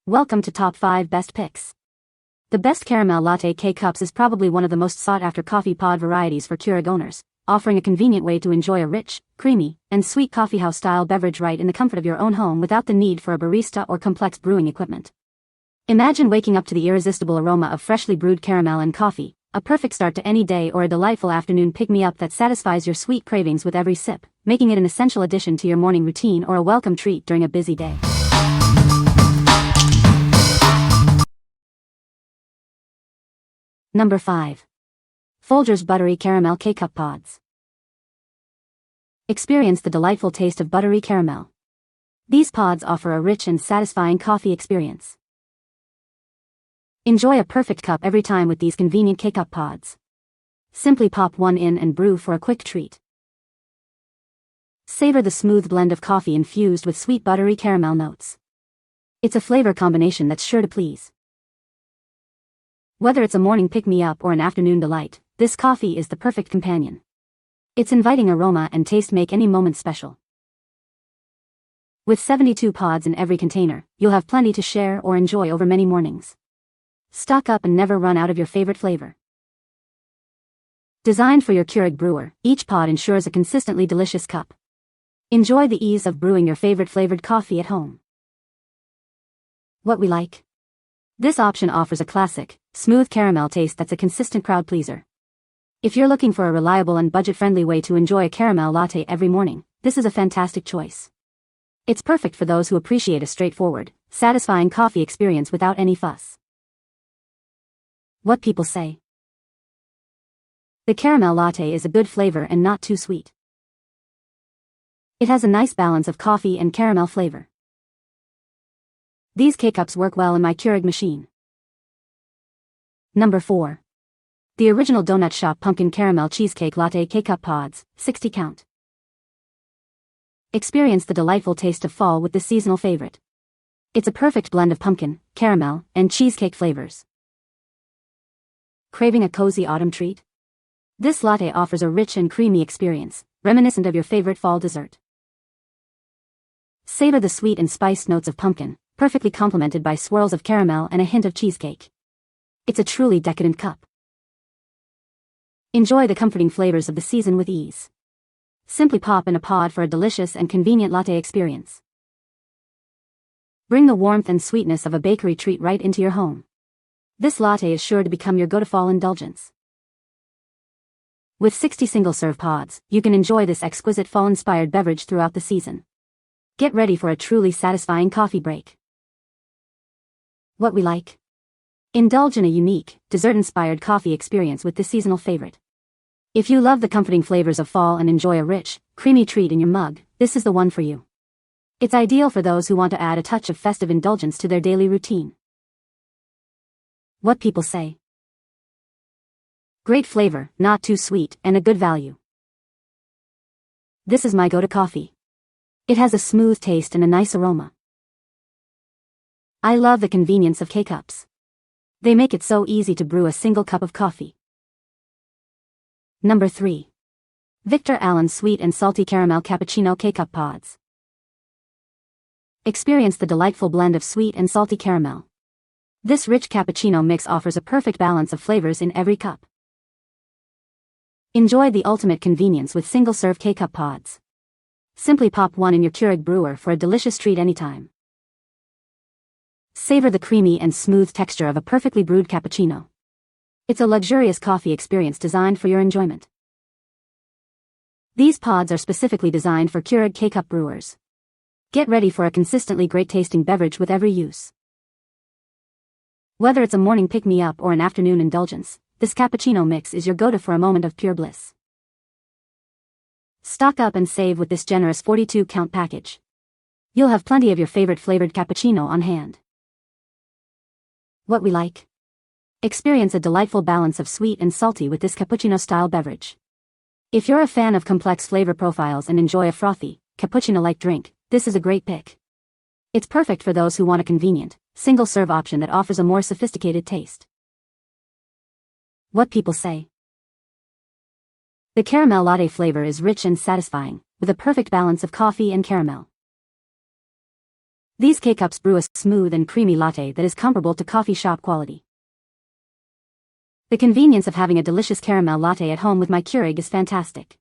Welcome to Top 5 Best Picks. The Best Caramel Latte K-Cups is probably one of the most sought-after coffee pod varieties for Keurig owners, offering a convenient way to enjoy a rich, creamy, and sweet coffeehouse-style beverage right in the comfort of your own home without the need for a barista or complex brewing equipment. Imagine waking up to the irresistible aroma of freshly brewed caramel and coffee, a perfect start to any day or a delightful afternoon pick-me-up that satisfies your sweet cravings with every sip, making it an essential addition to your morning routine or a welcome treat during a busy day. Number 5. Folgers Buttery Caramel K-Cup Pods. Experience the delightful taste of buttery caramel. These pods offer a rich and satisfying coffee experience. Enjoy a perfect cup every time with these convenient K-Cup pods. Simply pop one in and brew for a quick treat. Savor the smooth blend of coffee infused with sweet buttery caramel notes. It's a flavor combination that's sure to please. Whether it's a morning pick-me-up or an afternoon delight, this coffee is the perfect companion. Its inviting aroma and taste make any moment special. With 72 pods in every container, you'll have plenty to share or enjoy over many mornings. Stock up and never run out of your favorite flavor. Designed for your Keurig brewer, each pod ensures a consistently delicious cup. Enjoy the ease of brewing your favorite flavored coffee at home. What we like. This option offers a classic, smooth caramel taste that's a consistent crowd pleaser. If you're looking for a reliable and budget-friendly way to enjoy a caramel latte every morning, this is a fantastic choice. It's perfect for those who appreciate a straightforward, satisfying coffee experience without any fuss. What people say. The caramel latte is a good flavor and not too sweet. It has a nice balance of coffee and caramel flavor. These K-Cups work well in my Keurig machine. Number 4. The Original Donut Shop Pumpkin Caramel Cheesecake Latte K-Cup Pods, 60 count. Experience the delightful taste of fall with this seasonal favorite. It's a perfect blend of pumpkin, caramel, and cheesecake flavors. Craving a cozy autumn treat? This latte offers a rich and creamy experience, reminiscent of your favorite fall dessert. Savor the sweet and spiced notes of pumpkin, perfectly complemented by swirls of caramel and a hint of cheesecake. It's a truly decadent cup. Enjoy the comforting flavors of the season with ease. Simply pop in a pod for a delicious and convenient latte experience. Bring the warmth and sweetness of a bakery treat right into your home. This latte is sure to become your go-to-fall indulgence. With 60 single-serve pods, you can enjoy this exquisite fall-inspired beverage throughout the season. Get ready for a truly satisfying coffee break. What we like. Indulge in a unique, dessert-inspired coffee experience with this seasonal favorite. If you love the comforting flavors of fall and enjoy a rich, creamy treat in your mug, this is the one for you. It's ideal for those who want to add a touch of festive indulgence to their daily routine. What people say. Great flavor, not too sweet, and a good value. This is my go-to coffee. It has a smooth taste and a nice aroma. I love the convenience of K-Cups. They make it so easy to brew a single cup of coffee. Number 3. Victor Allen's Sweet and Salty Caramel Cappuccino K-Cup Pods. Experience the delightful blend of sweet and salty caramel. This rich cappuccino mix offers a perfect balance of flavors in every cup. Enjoy the ultimate convenience with single-serve K-Cup pods. Simply pop one in your Keurig brewer for a delicious treat anytime. Savor the creamy and smooth texture of a perfectly brewed cappuccino. It's a luxurious coffee experience designed for your enjoyment. These pods are specifically designed for Keurig K-Cup brewers. Get ready for a consistently great-tasting beverage with every use. Whether it's a morning pick-me-up or an afternoon indulgence, this cappuccino mix is your go-to for a moment of pure bliss. Stock up and save with this generous 42-count package. You'll have plenty of your favorite flavored cappuccino on hand. What we like. Experience a delightful balance of sweet and salty with this cappuccino-style beverage. If you're a fan of complex flavor profiles and enjoy a frothy, cappuccino-like drink, this is a great pick. It's perfect for those who want a convenient, single-serve option that offers a more sophisticated taste. What people say. The caramel latte flavor is rich and satisfying, with a perfect balance of coffee and caramel. These K-Cups brew a smooth and creamy latte that is comparable to coffee shop quality. The convenience of having a delicious caramel latte at home with my Keurig is fantastic.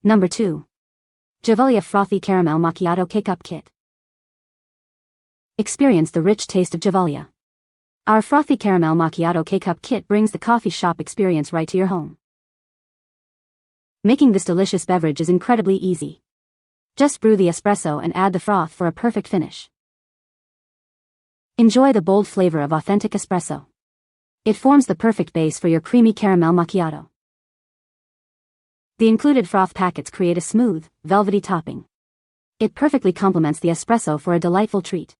Number 2. Gevalia Frothy Caramel Macchiato K-Cup Kit. Experience the rich taste of Gevalia. Our Frothy Caramel Macchiato K-Cup Kit brings the coffee shop experience right to your home. Making this delicious beverage is incredibly easy. Just brew the espresso and add the froth for a perfect finish. Enjoy the bold flavor of authentic espresso. It forms the perfect base for your creamy caramel macchiato. The included froth packets create a smooth, velvety topping. It perfectly complements the espresso for a delightful treat.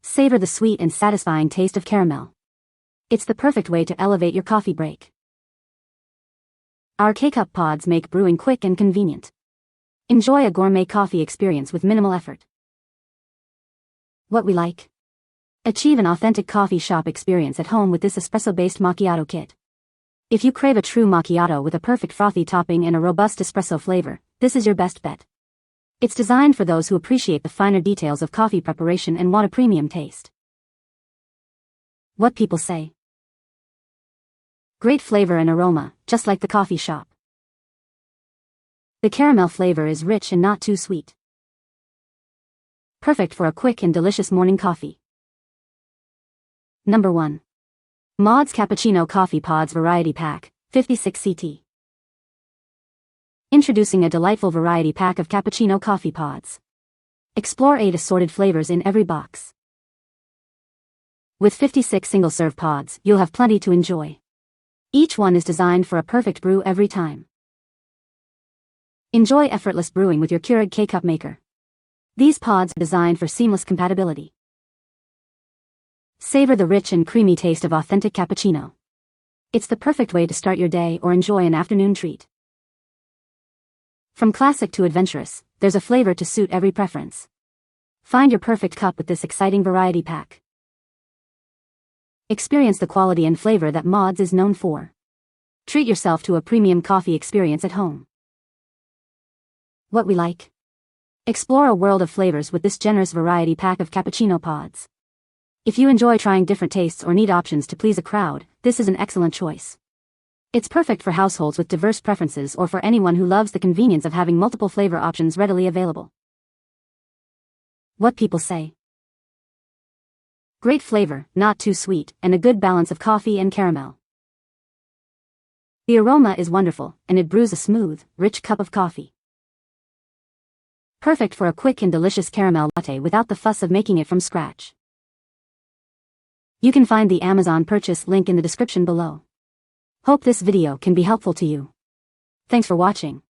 Savor the sweet and satisfying taste of caramel. It's the perfect way to elevate your coffee break. Our K-Cup pods make brewing quick and convenient. Enjoy a gourmet coffee experience with minimal effort. What we like? Achieve an authentic coffee shop experience at home with this espresso-based macchiato kit. If you crave a true macchiato with a perfect frothy topping and a robust espresso flavor, this is your best bet. It's designed for those who appreciate the finer details of coffee preparation and want a premium taste. What people say? Great flavor and aroma, just like the coffee shop. The caramel flavor is rich and not too sweet. Perfect for a quick and delicious morning coffee. Number 1. MAUD'S Cappuccino Coffee Pods Variety Pack, 56 CT. Introducing a delightful variety pack of cappuccino coffee pods. Explore 8 assorted flavors in every box. With 56 single-serve pods, you'll have plenty to enjoy. Each one is designed for a perfect brew every time. Enjoy effortless brewing with your Keurig K-Cup maker. These pods are designed for seamless compatibility. Savor the rich and creamy taste of authentic cappuccino. It's the perfect way to start your day or enjoy an afternoon treat. From classic to adventurous, there's a flavor to suit every preference. Find your perfect cup with this exciting variety pack. Experience the quality and flavor that MAUD'S is known for. Treat yourself to a premium coffee experience at home. What we like? Explore a world of flavors with this generous variety pack of cappuccino pods. If you enjoy trying different tastes or need options to please a crowd, this is an excellent choice. It's perfect for households with diverse preferences or for anyone who loves the convenience of having multiple flavor options readily available. What people say? Great flavor, not too sweet, and a good balance of coffee and caramel. The aroma is wonderful, and it brews a smooth, rich cup of coffee. Perfect for a quick and delicious caramel latte without the fuss of making it from scratch. You can find the Amazon purchase link in the description below. Hope this video can be helpful to you. Thanks for watching.